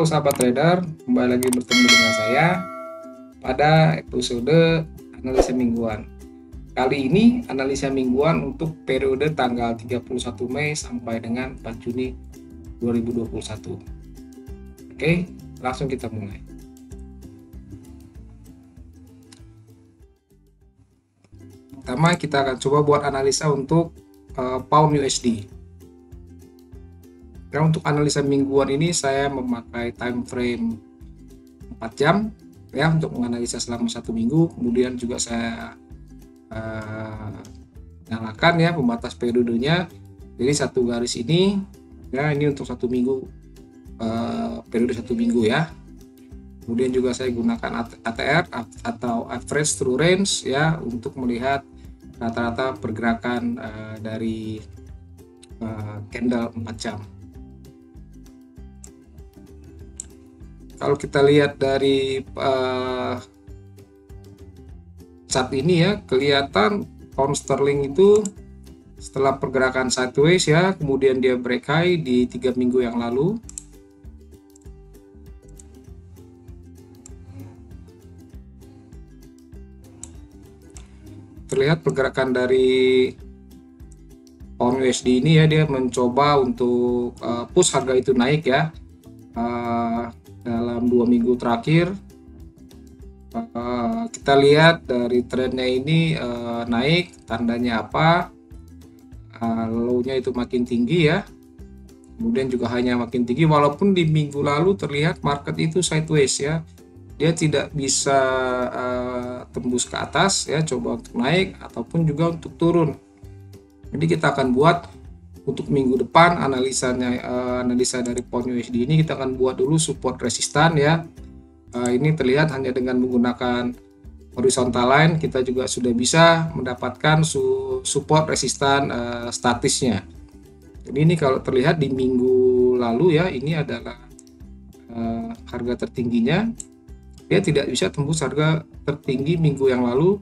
Halo sahabat trader, kembali lagi bertemu dengan saya pada episode analisa mingguan. Kali ini analisa mingguan untuk periode tanggal 31 Mei sampai dengan 4 Juni 2021. Oke, langsung kita mulai. Pertama kita akan coba buat analisa untuk pound USD. Nah, untuk analisa mingguan ini saya memakai time frame 4 jam ya untuk menganalisa selama 1 minggu. Kemudian juga saya nyalakan ya pembatas periodenya. Jadi satu garis ini ya ini untuk 1 minggu, periode 1 minggu ya. Kemudian juga saya gunakan ATR atau average true range ya untuk melihat rata-rata pergerakan dari candle 4 jam. Kalau kita lihat dari chart ini ya, kelihatan pound sterling itu setelah pergerakan sideways ya, kemudian dia break high di 3 minggu yang lalu. Terlihat pergerakan dari pound USD ini ya, dia mencoba untuk push harga itu naik ya. Dalam 2 minggu terakhir kita lihat dari trennya ini naik, tandanya apa? Low-nya itu makin tinggi ya, kemudian juga hanya makin tinggi walaupun di minggu lalu terlihat market itu sideways ya, dia tidak bisa tembus ke atas ya, coba untuk naik ataupun juga untuk turun. Jadi kita akan buat untuk minggu depan analisa dari pound USD ini kita akan buat dulu support resistan ya. Ini terlihat hanya dengan menggunakan horizontal line kita juga sudah bisa mendapatkan support resistan statisnya. Jadi ini kalau terlihat di minggu lalu ya, ini adalah harga tertingginya, dia tidak bisa tembus harga tertinggi minggu yang lalu.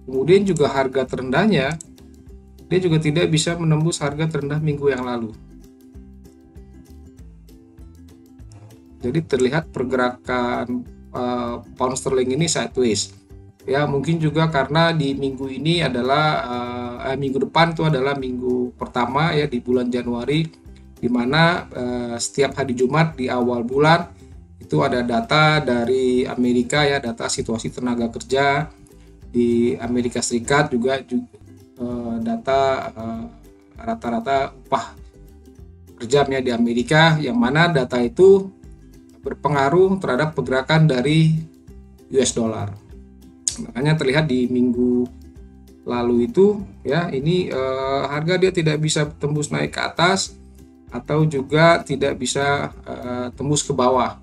Kemudian juga harga terendahnya dia juga tidak bisa menembus harga terendah minggu yang lalu. Jadi terlihat pergerakan pound sterling ini sideways. Ya, mungkin juga karena di minggu ini adalah minggu depan itu adalah minggu pertama ya di bulan Januari, di mana setiap hari Jumat di awal bulan itu ada data dari Amerika ya, data situasi tenaga kerja di Amerika Serikat, juga data rata-rata upah per jamnya di Amerika, yang mana data itu berpengaruh terhadap pergerakan dari US dollar. Makanya terlihat di minggu lalu itu ya, ini harga dia tidak bisa tembus naik ke atas atau juga tidak bisa tembus ke bawah.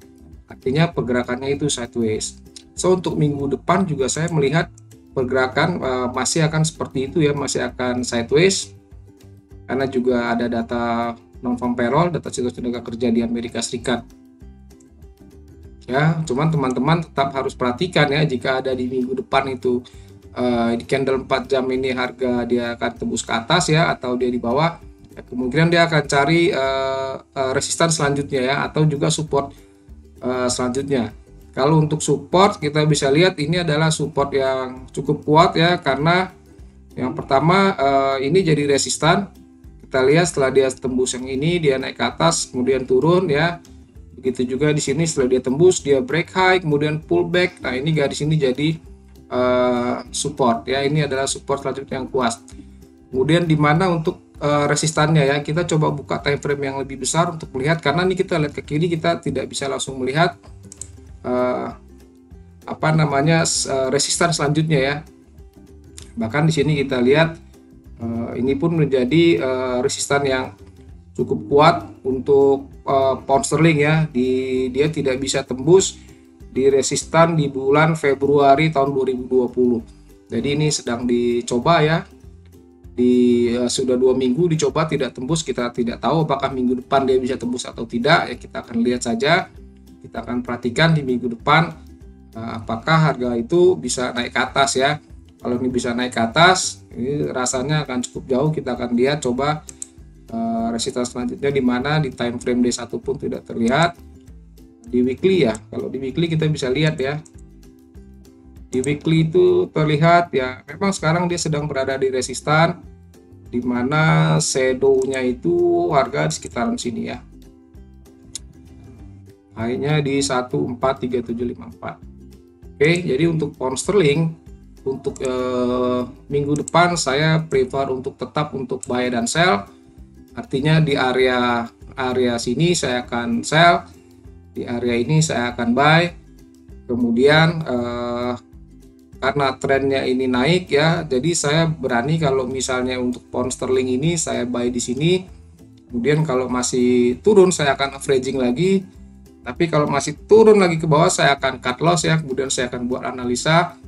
Artinya pergerakannya itu sideways. So untuk minggu depan juga saya melihat pergerakan masih akan seperti itu ya, masih akan sideways karena juga ada data non-farm payroll, data situasi tenaga kerja di Amerika Serikat ya. Cuman teman-teman tetap harus perhatikan ya, jika ada di minggu depan itu di candle 4 jam ini harga dia akan tembus ke atas ya atau dia di bawah ya, kemungkinan dia akan cari resistan selanjutnya ya atau juga support selanjutnya. Kalau untuk support kita bisa lihat ini adalah support yang cukup kuat ya, karena yang pertama ini jadi resistan. Kita lihat setelah dia tembus yang ini dia naik ke atas kemudian turun ya. Begitu juga di sini setelah dia tembus dia break high kemudian pullback. Nah ini garis ini jadi support ya, ini adalah support selanjutnya yang kuat. Kemudian di mana untuk resistannya ya, kita coba buka time frame yang lebih besar untuk melihat, karena ini kita lihat ke kiri kita tidak bisa langsung melihat resistan selanjutnya ya. Bahkan di sini kita lihat ini pun menjadi resistan yang cukup kuat untuk pound sterling ya. Dia tidak bisa tembus di resistan di bulan Februari tahun 2020. Jadi ini sedang dicoba ya. Sudah 2 minggu dicoba tidak tembus, kita tidak tahu apakah minggu depan dia bisa tembus atau tidak ya, kita akan lihat saja. Kita akan perhatikan di minggu depan apakah harga itu bisa naik ke atas ya. Kalau ini bisa naik ke atas, ini rasanya akan cukup jauh. Kita akan lihat coba resistance selanjutnya di mana, di time frame D1 pun tidak terlihat. di weekly ya. Kalau di weekly kita bisa lihat ya, di weekly itu terlihat ya memang sekarang dia sedang berada di resistan, di mana shadow-nya itu harga di sekitaran sini ya, high-nya di 143754. Oke, jadi untuk pound sterling untuk minggu depan saya prefer untuk tetap untuk buy dan sell. Artinya di area sini saya akan sell, di area ini saya akan buy. Kemudian karena trennya ini naik ya, jadi saya berani kalau misalnya untuk pound sterling ini saya buy di sini. Kemudian kalau masih turun saya akan averaging lagi. Tapi kalau masih turun lagi ke bawah saya akan cut loss ya. Kemudian saya akan buat analisa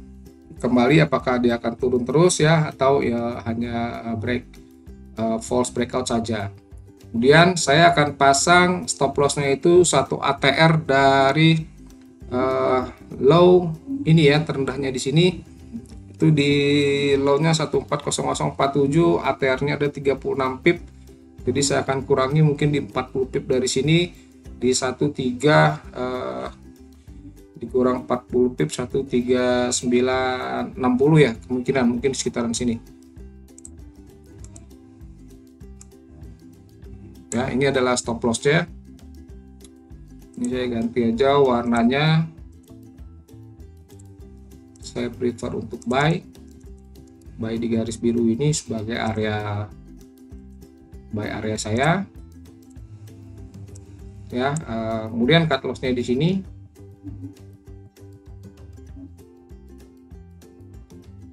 kembali apakah dia akan turun terus ya atau ya hanya false breakout saja. Kemudian saya akan pasang stop lossnya itu 1 ATR dari low ini ya, terendahnya di sini itu di low-nya 140047, ATR-nya ada 36 pip. Jadi saya akan kurangi mungkin di 40 pip dari sini, di 13 dikurang 40 pip 13960 ya, kemungkinan mungkin di sekitaran sini. Ya, ini adalah stop loss-nya. Ini saya ganti aja warnanya. Saya prefer untuk buy di garis biru ini sebagai area buy area saya. Ya, kemudian cut loss-nya di sini.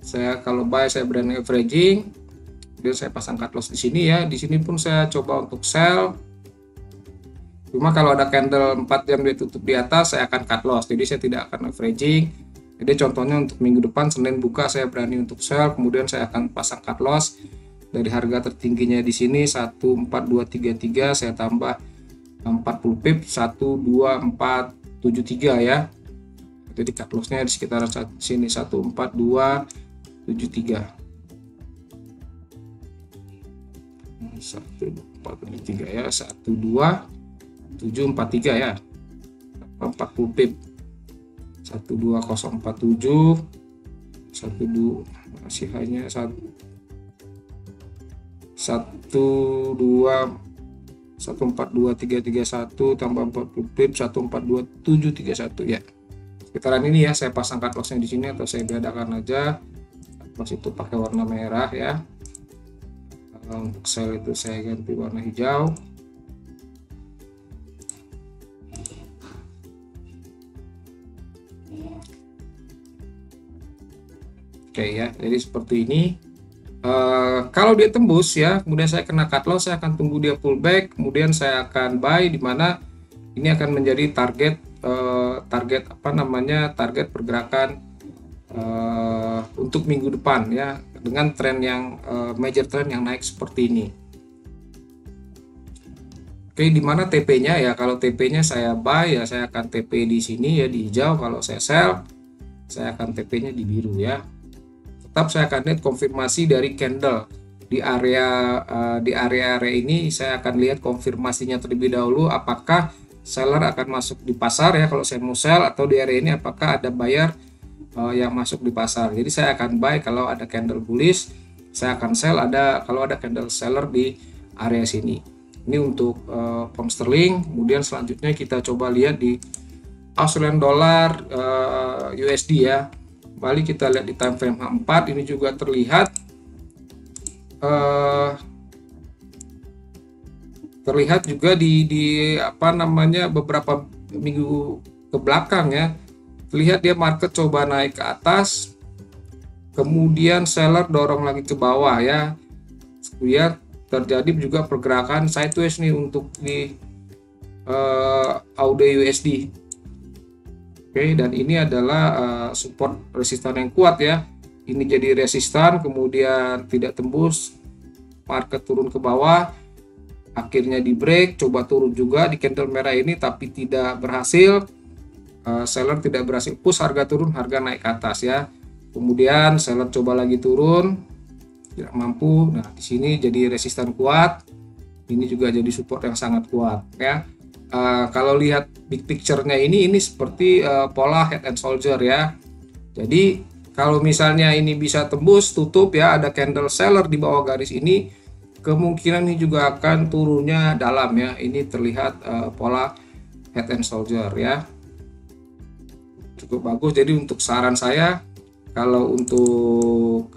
Saya kalau buy saya berani averaging. Kemudian saya pasang cut loss di sini ya. Di sini pun saya coba untuk sell. Cuma kalau ada candle 4 jam dia tutup di atas, saya akan cut loss. Jadi saya tidak akan averaging. Jadi contohnya untuk minggu depan Senin buka saya berani untuk sell, kemudian saya akan pasang cut loss dari harga tertingginya di sini 14233, saya tambah 40 pip 12473 ya. Jadi cut loss-nya di sekitaran sini 14273. 143 ya, 12743 ya, 40 pip 12047, 12 masih hanya 142331 tambah 40 pip 142731 ya, sekitaran ini ya. Saya pasang cut loss-nya di sini atau saya bedakan aja. Cut loss itu pakai warna merah ya. Untuk sell itu saya ganti warna hijau. Oke ya, jadi seperti ini. Kalau dia tembus ya, kemudian saya kena cut loss, saya akan tunggu dia pullback, kemudian saya akan buy, di mana ini akan menjadi target target pergerakan untuk minggu depan ya, dengan tren yang major trend yang naik seperti ini. Oke, di mana TP-nya ya? Kalau TP-nya saya buy ya, saya akan TP di sini ya, di hijau. Kalau saya sell, saya akan TP-nya di biru ya. Tetap saya akan lihat konfirmasi dari candle di area ini. Saya akan lihat konfirmasinya terlebih dahulu, apakah seller akan masuk di pasar ya kalau saya mau sell, atau di area ini apakah ada buyer yang masuk di pasar. Jadi saya akan buy kalau ada candle bullish, saya akan sell kalau ada candle seller di area sini. Ini untuk pound sterling. Kemudian selanjutnya kita coba lihat di Australian dollar USD ya. Kembali kita lihat di time frame H4, ini juga terlihat juga di beberapa minggu ke belakang ya. Terlihat dia market coba naik ke atas, kemudian seller dorong lagi ke bawah ya. Kemudian terjadi juga pergerakan sideways nih untuk di AUD USD. Oke, dan ini adalah support resistan yang kuat ya. Ini jadi resistan, kemudian tidak tembus, market turun ke bawah, akhirnya di break, coba turun juga di candle merah ini tapi tidak berhasil. Seller tidak berhasil push harga turun, harga naik ke atas ya. Kemudian seller coba lagi turun, tidak mampu. Nah, di sini jadi resistan kuat. Ini juga jadi support yang sangat kuat ya. Kalau lihat big picture-nya ini seperti pola head and shoulder ya. Jadi kalau misalnya ini bisa tembus tutup ya, ada candle seller di bawah garis ini, kemungkinan ini juga akan turunnya dalam ya. Ini terlihat pola head and shoulder ya, cukup bagus. Jadi untuk saran saya, kalau untuk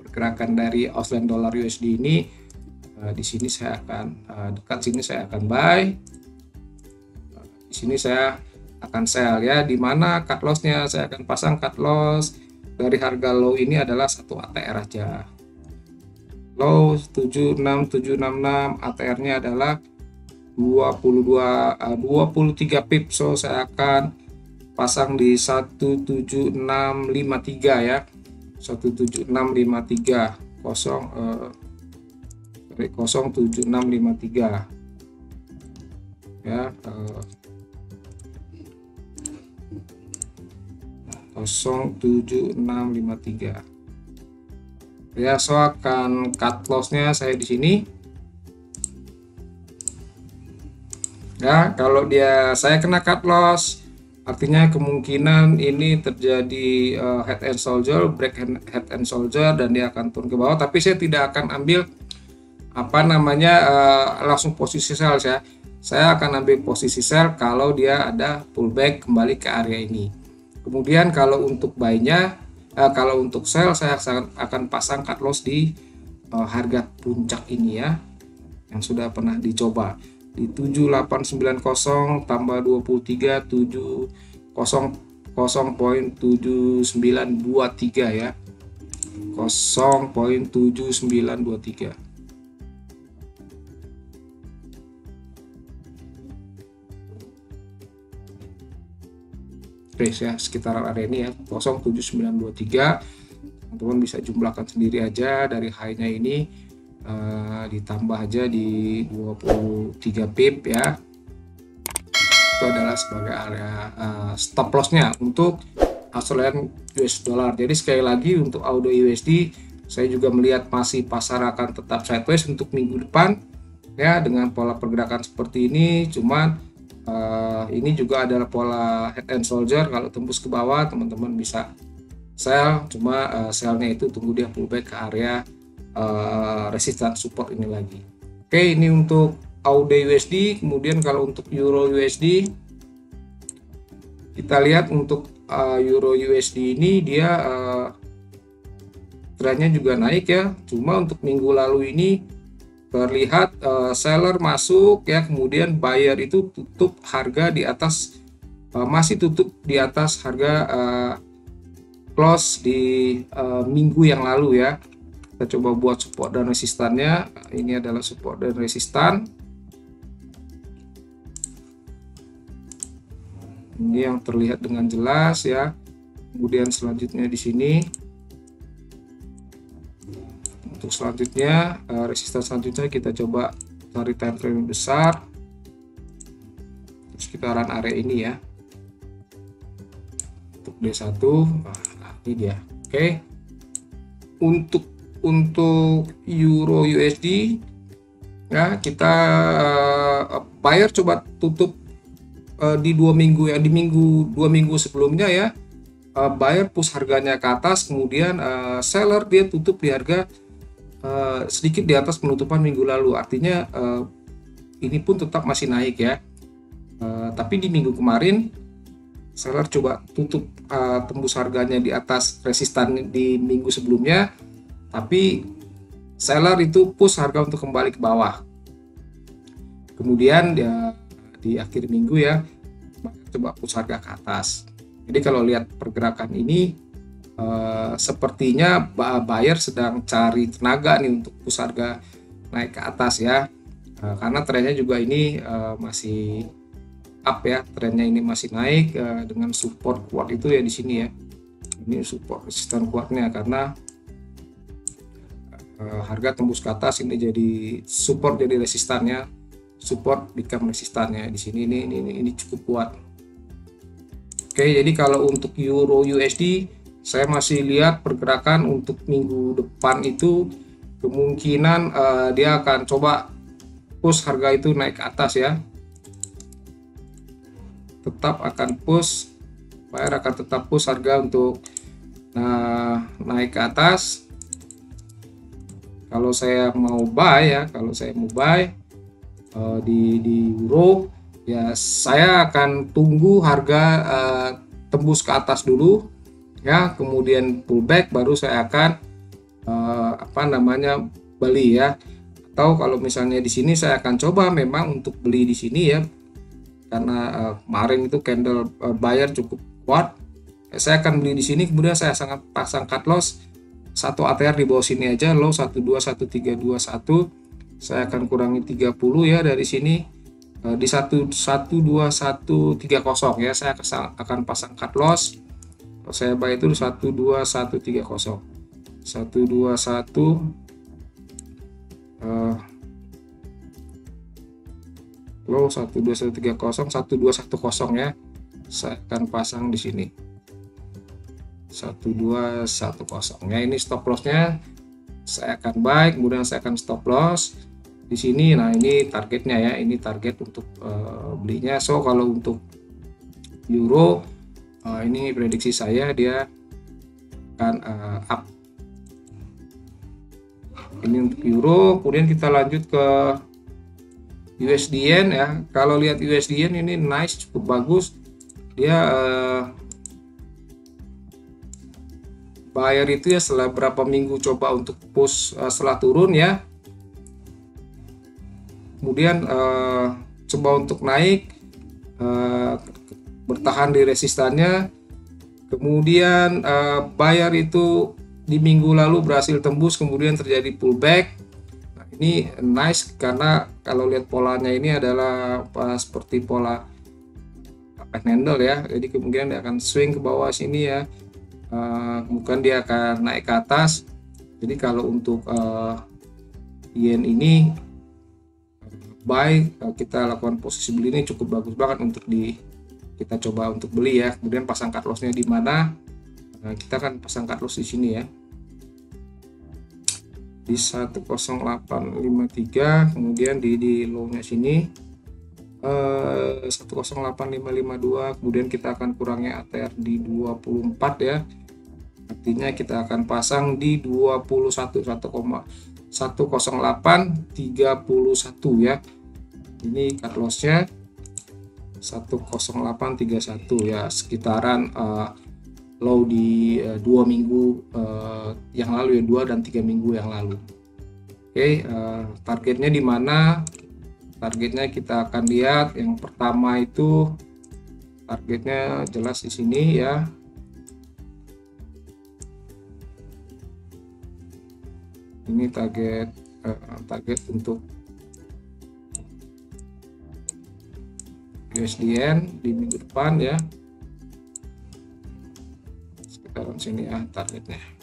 pergerakan dari Australian dollar USD ini, di sini saya akan dekat sini saya akan buy, di sini saya akan sell ya. Dimana cut lossnya, saya akan pasang cut loss dari harga low ini adalah 1 ATR aja, low 76766, ATR-nya adalah 23 pip, so saya akan pasang di 17653 ya, 17653 07653 ya, 07653 ya. So akan cut lossnya saya di sini ya. Kalau saya kena cut loss, artinya kemungkinan ini terjadi head and shoulder, break head and shoulder, dan dia akan turun ke bawah. Tapi saya tidak akan ambil langsung posisi sell ya. Saya akan ambil posisi sell kalau dia ada pullback kembali ke area ini. Kemudian kalau untuk buy-nya, kalau untuk sell saya akan pasang cut loss di harga puncak ini ya, yang sudah pernah dicoba di 7890 tambah 23 0.7923 ya, 0.7923. Ya, sekitaran area ini ya, 0.7923. Teman-teman bisa jumlahkan sendiri aja dari high-nya ini, ditambah aja di 23 pip ya. Itu adalah sebagai area stop loss-nya untuk Australian US dollar. Jadi sekali lagi untuk AUD USD, saya juga melihat masih pasar akan tetap sideways untuk minggu depan ya, dengan pola pergerakan seperti ini. Cuman ini juga adalah pola head and shoulder. Kalau tembus ke bawah, teman-teman bisa sell, cuma sellnya itu tunggu dia pullback ke area resistance support ini lagi. Oke, ini untuk AUD USD. Kemudian kalau untuk Euro USD, kita lihat untuk Euro USD ini dia trennya juga naik ya. Cuma untuk minggu lalu ini terlihat seller masuk ya, kemudian buyer itu tutup harga di atas, masih tutup di atas harga close di minggu yang lalu ya. Kita coba buat support dan resistannya. Ini adalah support dan resistan. Ini yang terlihat dengan jelas ya. Kemudian selanjutnya di sini, untuk selanjutnya resistan selanjutnya kita coba cari time frame besar sekitaran area ini ya, untuk D1. Nah, ini dia. Oke, untuk Euro USD ya, kita buyer coba tutup di 2 minggu ya, di dua minggu sebelumnya ya, buyer push harganya ke atas, kemudian seller dia tutup di harga sedikit di atas penutupan minggu lalu. Artinya ini pun tetap masih naik ya, tapi di minggu kemarin seller coba tutup tembus harganya di atas resistan di minggu sebelumnya, tapi seller itu push harga untuk kembali ke bawah. Kemudian ya, di akhir minggu ya, coba push harga ke atas. Jadi kalau lihat pergerakan ini, sepertinya buyer sedang cari tenaga nih untuk push harga naik ke atas ya, karena trennya juga ini masih up ya, trennya ini masih naik dengan support kuat itu ya di sini ya. Ini support resisten kuatnya, karena harga tembus ke atas, ini jadi support, jadi resistannya, support become resistannya di sini. Ini cukup kuat. Oke, jadi kalau untuk Euro USD, saya masih lihat pergerakan untuk minggu depan itu kemungkinan dia akan coba push harga itu naik ke atas ya, tetap akan push, buyer akan tetap push harga untuk naik ke atas. Kalau saya mau buy ya, kalau saya mau buy di euro ya, saya akan tunggu harga tembus ke atas dulu ya, kemudian pullback baru saya akan beli ya. Atau kalau misalnya di sini saya akan coba memang untuk beli di sini ya, karena kemarin itu candle buyer cukup kuat. Saya akan beli di sini, kemudian saya sangat pasang cut loss satu ATR di bawah sini aja, low 121.321. Saya akan kurangi 30 ya dari sini di 12130 ya, saya akan pasang cut loss. Kalau saya buy itu 12130, 121 low 12130, 1210 ya, saya akan pasang di sini 1210 ya. Ini stop lossnya, saya akan buy, kemudian saya akan stop loss di sini. Nah ini targetnya ya, ini target untuk belinya. So kalau untuk euro ini prediksi saya dia akan up. Ini untuk euro. Kemudian kita lanjut ke USD-yen ya. Kalau lihat USD-yen ini nice, cukup bagus. Dia buyer itu ya setelah berapa minggu coba untuk push setelah turun ya, kemudian coba untuk naik, bertahan di resistannya, kemudian buyer itu di minggu lalu berhasil tembus, kemudian terjadi pullback. Nah, ini nice karena kalau lihat polanya ini adalah seperti pola candle ya, jadi kemungkinan dia akan swing ke bawah sini ya, kemudian dia akan naik ke atas. Jadi kalau untuk yen ini buy, kita lakukan posisi beli ini cukup bagus banget untuk kita coba untuk beli ya. Kemudian pasang cut lossnya di mana? Nah, kita akan pasang cut loss di sini ya, di 10853, kemudian di low-nya sini 108.552, kemudian kita akan kurangi ATR di 24 ya, artinya kita akan pasang di 10831 ya. Ini cut lossnya 10831 ya, sekitaran low di 2 minggu yang lalu ya, 2 dan 3 minggu yang lalu. Oke, targetnya di mana? Targetnya kita akan lihat yang pertama itu targetnya jelas di sini ya. Ini target untuk USD-yen di minggu depan ya, sekitaran sini ya targetnya.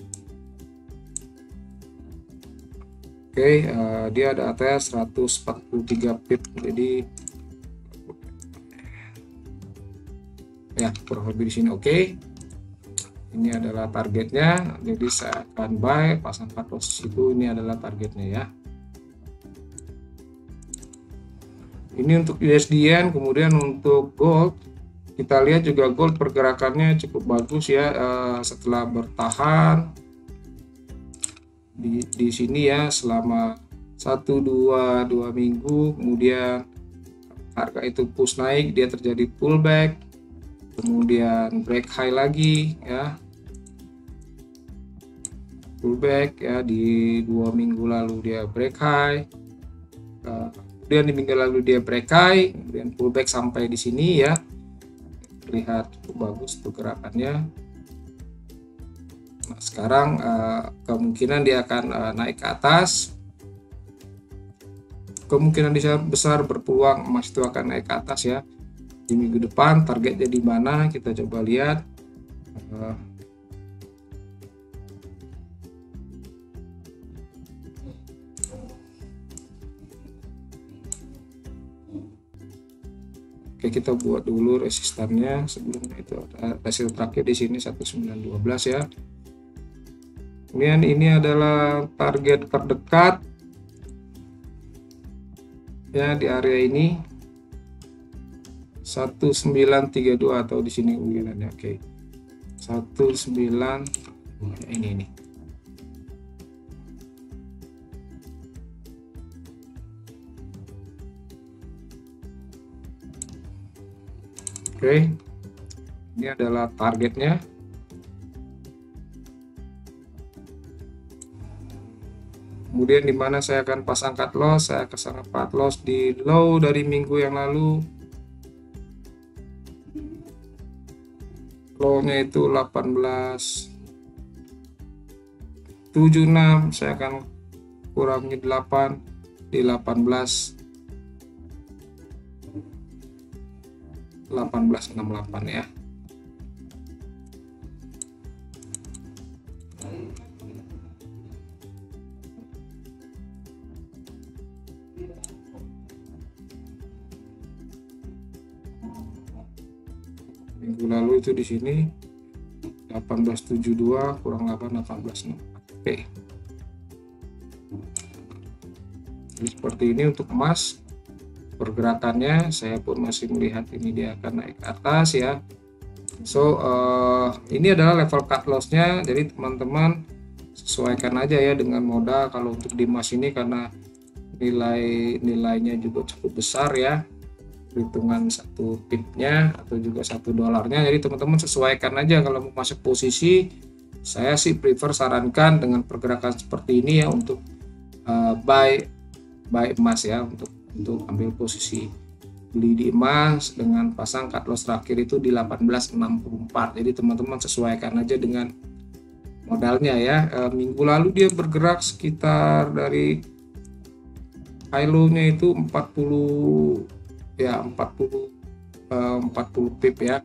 Oke, dia ada ATR 143 pip, jadi ya kurang lebih di sini. Oke, ini adalah targetnya, jadi saya akan buy, pasang cut loss itu. Ini adalah targetnya ya. Ini untuk USD-yen. Kemudian untuk gold, kita lihat juga gold pergerakannya cukup bagus ya, setelah bertahan di sini ya selama 1-2 minggu, kemudian harga itu push naik, dia terjadi pullback, kemudian break high lagi ya, pullback ya, di 2 minggu lalu dia break high, kemudian di minggu lalu dia break high, kemudian pullback sampai di sini ya, terlihat cukup bagus pergerakannya. Nah, sekarang kemungkinan dia akan naik ke atas, kemungkinan besar berpeluang emas itu akan naik ke atas ya di minggu depan. Targetnya di mana, kita coba lihat. Oke, kita buat dulu resistannya. Sebelumnya itu ada hasil terakhir di sini 1912 ya. Kemudian ini adalah target terdekat ya di area ini 1932 atau di sini kemungkinannya. Oke. 19 ini. Oke. Ini adalah targetnya. Kemudian di mana saya akan pasang cut loss, saya pasang cut loss di low dari minggu yang lalu. Low-nya itu 18.76, saya akan kurangi 8 di 18.68 ya. Minggu lalu itu di sini 18.72 kurang 8 18.6. Oke. Jadi seperti ini untuk emas pergerakannya. Saya pun masih melihat ini dia akan naik ke atas ya. So ini adalah level cut loss-nya. Jadi teman-teman sesuaikan aja ya dengan modal. Kalau untuk di emas ini karena nilainya juga cukup besar ya, perhitungan satu pipnya atau juga $1, jadi teman-teman sesuaikan aja. Kalau mau masuk posisi, saya sih prefer sarankan dengan pergerakan seperti ini ya untuk buy emas ya, untuk ambil posisi beli di emas dengan pasang cut loss terakhir itu di 18.64. Jadi teman-teman sesuaikan aja dengan modalnya ya. Minggu lalu dia bergerak sekitar dari high low-nya itu 40 pip ya.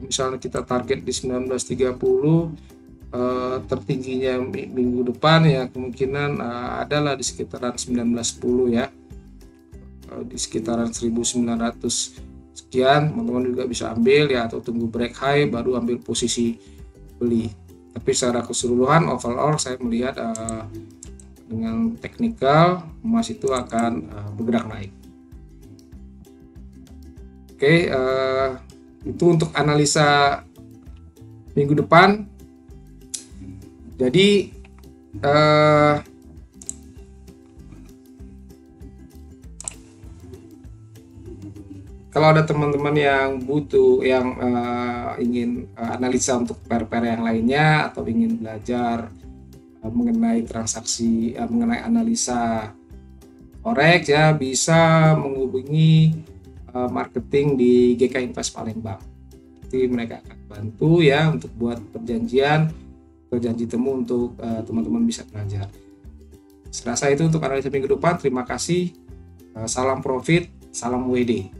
Misalnya kita target di 19.30, tertingginya minggu depan ya kemungkinan adalah di sekitaran 19.10 ya, di sekitaran 1900 sekian. Teman-teman juga bisa ambil ya, atau tunggu break high baru ambil posisi beli. Tapi secara keseluruhan overall saya melihat dengan teknikal emas itu akan bergerak naik. Oke, itu untuk analisa minggu depan. Jadi kalau ada teman-teman yang butuh, yang ingin analisa untuk pair-pair yang lainnya atau ingin belajar mengenai transaksi, mengenai analisa forex ya, bisa menghubungi marketing di GK Invest Palembang. Nanti mereka akan bantu ya untuk buat perjanji temu untuk teman-teman bisa belajar. Serasa itu untuk analisa minggu depan. Terima kasih. Salam profit, salam WD.